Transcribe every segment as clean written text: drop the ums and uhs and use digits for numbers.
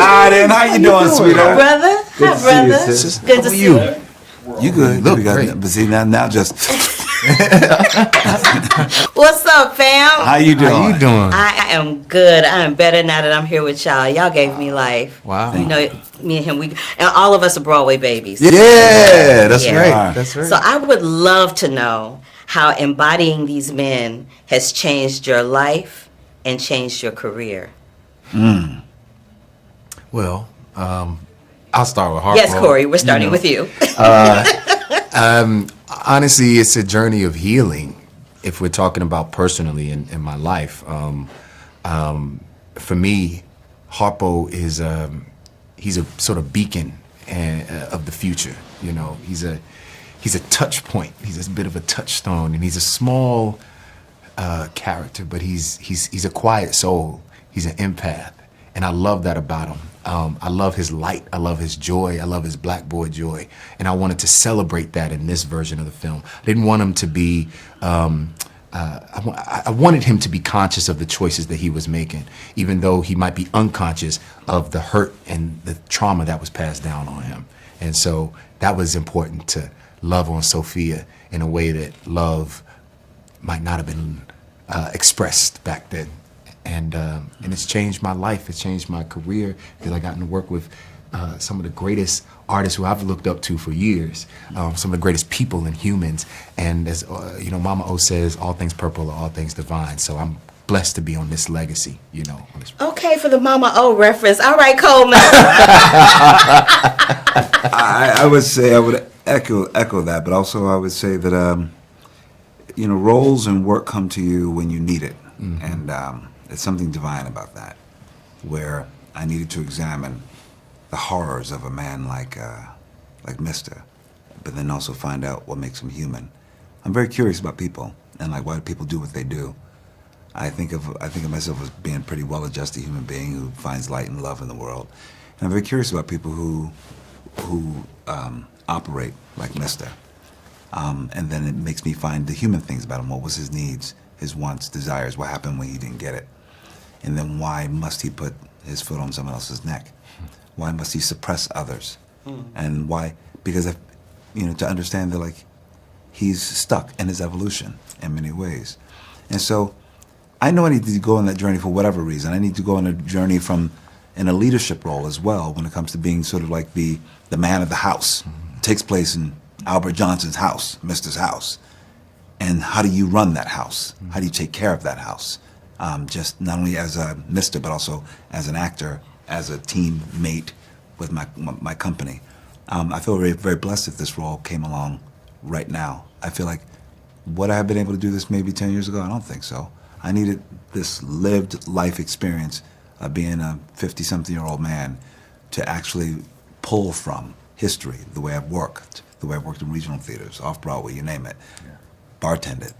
Hi, Dan. How you doing, sweetheart? Brother. Hi, brother. Good to see you. You good? Look great. But see now just. What's up, fam? How you doing? How you doing? I am good. I am better now that I'm here with y'all. Y'all gave me life. Wow. You know, me and him, and all of us are Broadway babies. Yeah, that's Yeah. right. That's right. So I would love to know how embodying these men has changed your life and changed your career. Well, I'll start with Harpo. Yes, Corey, we're starting with you. Honestly, it's a journey of healing. If we're talking about personally in my life, for me, Harpo is he's a sort of beacon of the future. You know, he's a touch point. He's a bit of a touchstone, and he's a small character, but he's a quiet soul. He's an empath, and I love that about him. I love his light. I love his joy. I love his black boy joy, and I wanted to celebrate that in this version of the film. I didn't want him to be. I wanted him to be conscious of the choices that he was making, even though he might be unconscious of the hurt and the trauma that was passed down on him. And so that was important, to love on Sophia in a way that love might not have been expressed back then. And it's changed my life. It's changed my career, because I got to work with some of the greatest artists who I've looked up to for years, some of the greatest people and humans. And as you know, Mama O says, all things purple are all things divine. So I'm blessed to be on this legacy, you know. Okay, for the Mama O reference. All right, Colman. I would say I would echo that, but also I would say that you know, roles and work come to you when you need it, and there's something divine about that, where I needed to examine the horrors of a man like Mister, but then also find out what makes him human. I'm very curious about people and like why people do what they do. I think of myself as being a pretty well-adjusted human being who finds light and love in the world, and I'm very curious about people who operate like Mister. And then it makes me find the human things about him. What was his needs, his wants, desires? What happened when he didn't get it? And then why must he put his foot on someone else's neck? Why must he suppress others? And why? Because, you know, to understand that, like, he's stuck in his evolution in many ways. And so I know I need to go on that journey for whatever reason. I need to go on a journey in a leadership role as well, when it comes to being sort of like the man of the house. It takes place in Albert Johnson's house, Mister's house. And how do you run that house? How do you take care of that house? Just not only as a Mister, but also as an actor, as a teammate with my company. I feel very, very blessed that this role came along right now. I feel like, would I have been able to do this maybe 10 years ago? I don't think so. I needed this lived life experience of being a 50-something-year-old man to actually pull from history, the way I've worked in regional theaters, off-Broadway, you name it, bartended.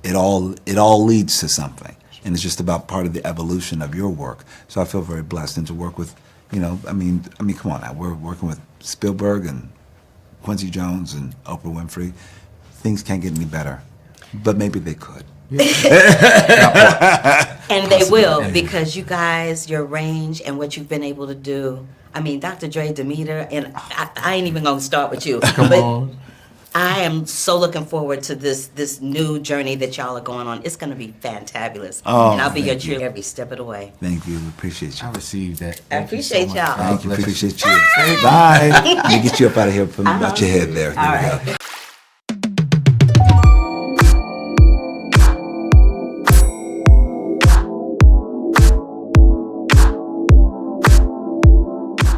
It all leads to something, and it's just about part of the evolution of your work. So I feel very blessed, and to work with, you know, I mean, come on now, we're working with Spielberg and Quincy Jones and Oprah Winfrey. Things can't get any better, but maybe they could. And they will, because you guys, your range and what you've been able to do. I mean, Dr. Dre, Demeter, and I ain't even gonna start with you. Come on. I am so looking forward to this new journey that y'all are going on. It's gonna be fantabulous. And I'll be your cheerleader every step of the way. Thank you. We appreciate you. I received that. I appreciate y'all. Thank you. Appreciate you. Bye. Let me get you up out of here. Out your head there. There we go.